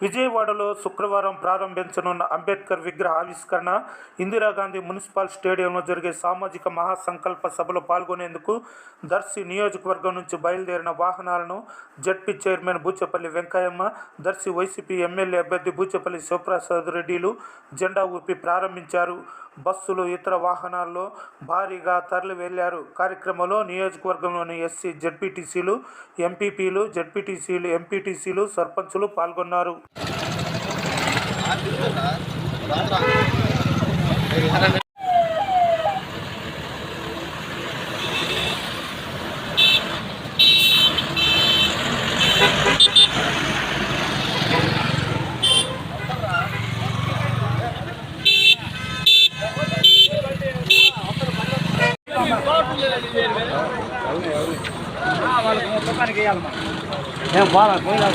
విజయవాడలో శుక్రవారం ప్రారంభించనున్న అంబేద్కర్ విగ్రహ ఆవిష్కరణ, ఇందిరాగాంధీ మున్సిపల్ స్టేడియంలో జరిగే సామాజిక మహాసంకల్ప సభలో పాల్గొనేందుకు దర్శి నియోజకవర్గం నుంచి బయలుదేరిన వాహనాలను ZP chairman Buchepalli Venkayamma, Darsi YCP MLA అభ్యర్థి బూచేపల్లి శివప్రసాద్ రెడ్డిలు జెండా ఊపి ప్రారంభించారు. బస్సులు, ఇతర వాహనాల్లో భారీగా తరలి వెళ్లారు. కార్యక్రమంలో నియోజకవర్గంలోని ఎస్సీ, జడ్పీటీసీలు, ఎంపీపీలు, జడ్పీటీసీలు, ఎంపీటీసీలు, సర్పంచులు పాల్గొన్నారు. వాళ్ళకి మొత్తానికి వేయాలి. నేను బాగా పోయినా